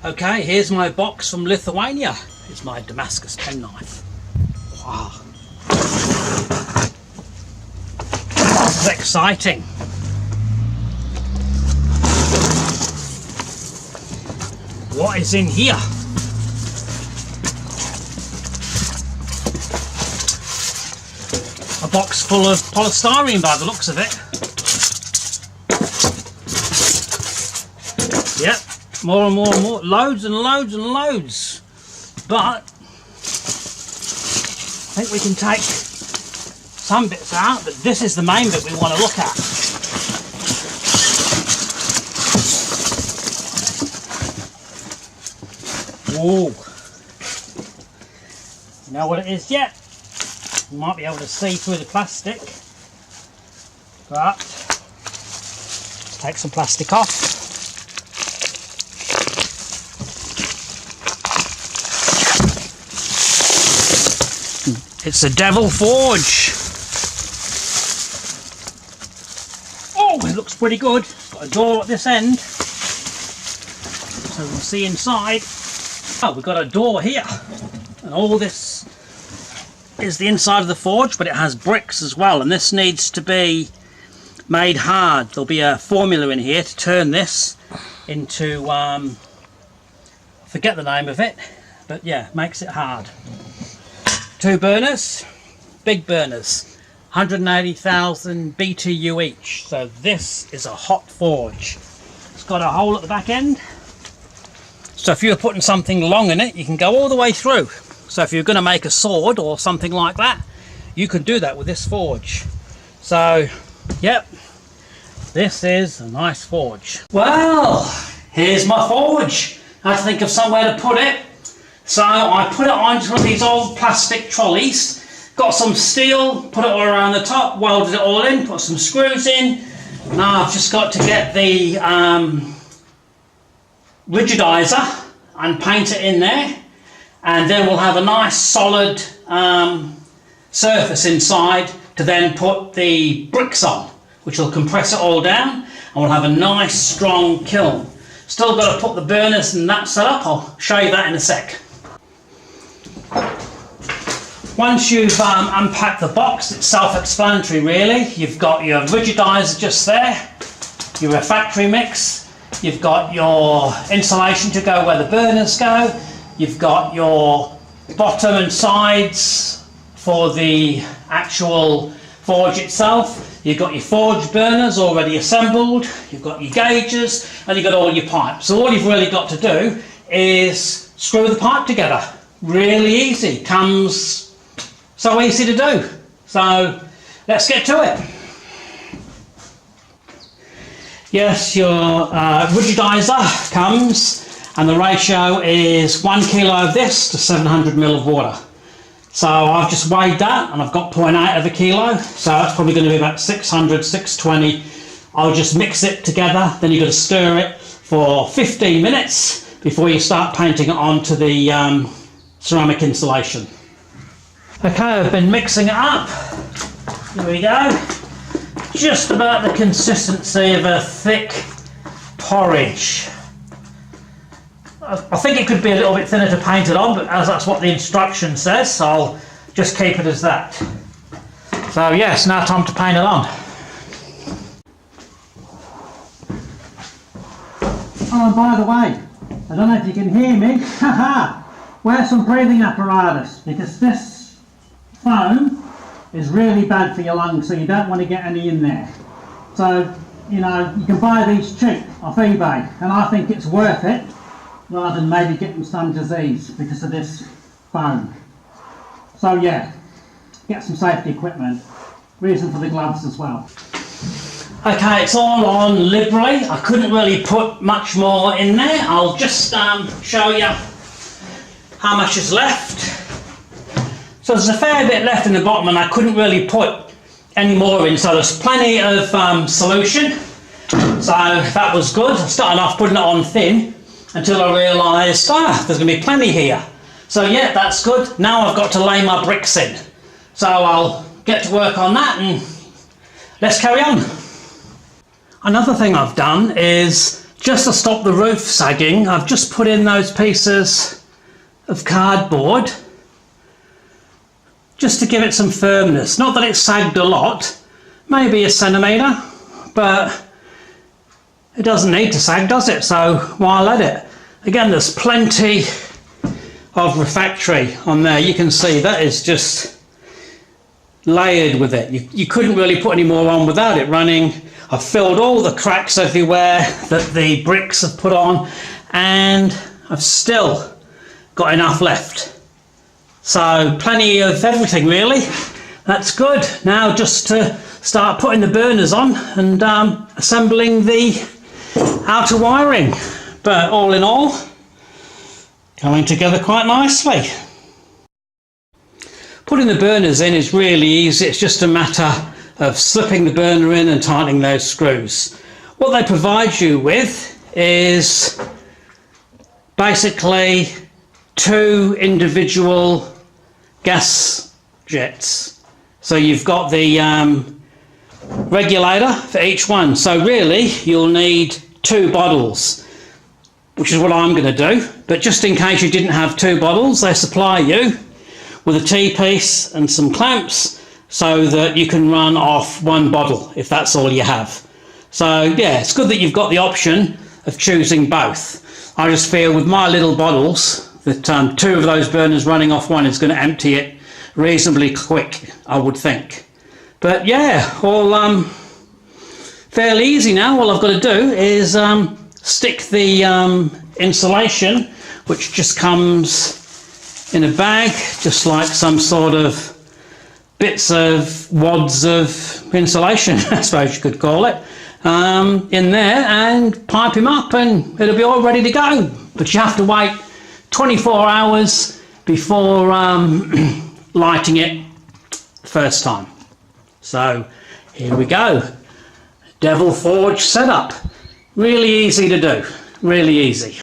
Okay, here's my box from Lithuania. It's my Damascus penknife. Wow. This is exciting. What is in here? A box full of polystyrene by the looks of it. Yep, more and more and more, loads and loads and loads. But I think we can take some bits out, but this is the main bit we want to look at. Whoa. You know what it is yet? You might be able to see through the plastic, but let's take some plastic off. It's a Devil Forge. Oh, it looks pretty good. Got a door at this end, so we'll see inside. Oh, we've got a door here, and all this is the inside of the forge, but it has bricks as well, and this needs to be made hard. There'll be a formula in here to turn this into, I forget the name of it, but yeah, makes it hard. 2 burners, big burners, 180,000 BTU each. So this is a hot forge. It's got a hole at the back end. So if you're putting something long in it, you can go all the way through. So if you're going to make a sword or something like that, you can do that with this forge. So, yep, this is a nice forge. Well, here's my forge. I had to think of somewhere to put it. So I put it onto one of these old plastic trolleys, got some steel, put it all around the top, welded it all in, put some screws in. Now I've just got to get the rigidizer and paint it in there, and then we'll have a nice solid surface inside to then put the bricks on, which will compress it all down, and we'll have a nice strong kiln. Still got to put the burners and that set up. I'll show you that in a sec. Once you've unpacked the box, it's self-explanatory really. You've got your rigidizer just there, your refractory mix, you've got your insulation to go where the burners go, you've got your bottom and sides for the actual forge itself, you've got your forge burners already assembled, you've got your gauges, and you've got all your pipes. So all you've really got to do is screw the pipe together. Really easy, comes so easy to do. So let's get to it. Yes, your rigidizer comes, and the ratio is 1 kilo of this to 700 ml of water. So I've just weighed that, and I've got 0.8 of a kilo, so that's probably going to be about 600, 620. I'll just mix it together, then you've got to stir it for 15 minutes before you start painting it onto the ceramic insulation. Okay, I've been mixing it up. Here we go. Just about the consistency of a thick porridge. I think it could be a little bit thinner to paint it on, but as that's what the instruction says, so I'll just keep it as that. So yes, now time to paint it on. Oh, and by the way, I don't know if you can hear me, haha, wear some breathing apparatus, because this foam is really bad for your lungs, so you don't want to get any in there. So, you know, you can buy these cheap off eBay, and I think it's worth it, rather than maybe getting some disease because of this foam. So yeah, get some safety equipment. Reason for the gloves as well. Okay, it's all on liberally. I couldn't really put much more in there. I'll just show you how much is left. So there's a fair bit left in the bottom, and I couldn't really put any more in, so there's plenty of solution. So that was good. I started off putting it on thin until I realised, there's going to be plenty here. So yeah, that's good. Now I've got to lay my bricks in. So I'll get to work on that and let's carry on. Another thing I've done is just to stop the roof sagging, I've just put in those pieces of cardboard just to give it some firmness. Not that it's sagged a lot, maybe a centimetre, but it doesn't need to sag, does it? So why let it? Again, there's plenty of refractory on there. You can see that is just layered with it. You couldn't really put any more on without it running. I've filled all the cracks everywhere that the bricks have put on, and I've still got enough left. So plenty of everything really. That's good. Now just to start putting the burners on and assembling the outer wiring. But all in all, coming together quite nicely. Putting the burners in is really easy. It's just a matter of slipping the burner in and tightening those screws. What they provide you with is basically 2 individual gas jets. So you've got the regulator for each one. So really you'll need 2 bottles, which is what I'm going to do. But just in case you didn't have 2 bottles, they supply you with a T-piece and some clamps so that you can run off 1 bottle if that's all you have. So yeah, it's good that you've got the option of choosing both. I just feel with my little bottles that 2 of those burners running off one is going to empty it reasonably quick, I would think. But yeah, all fairly easy now. All I've got to do is stick the insulation, which just comes in a bag, just like some sort of bits of wads of insulation, I suppose you could call it, in there, and pipe him up and it'll be all ready to go. But you have to wait 24 hours before lighting it first time. So here we go. Devil Forge setup. Really easy to do, really easy.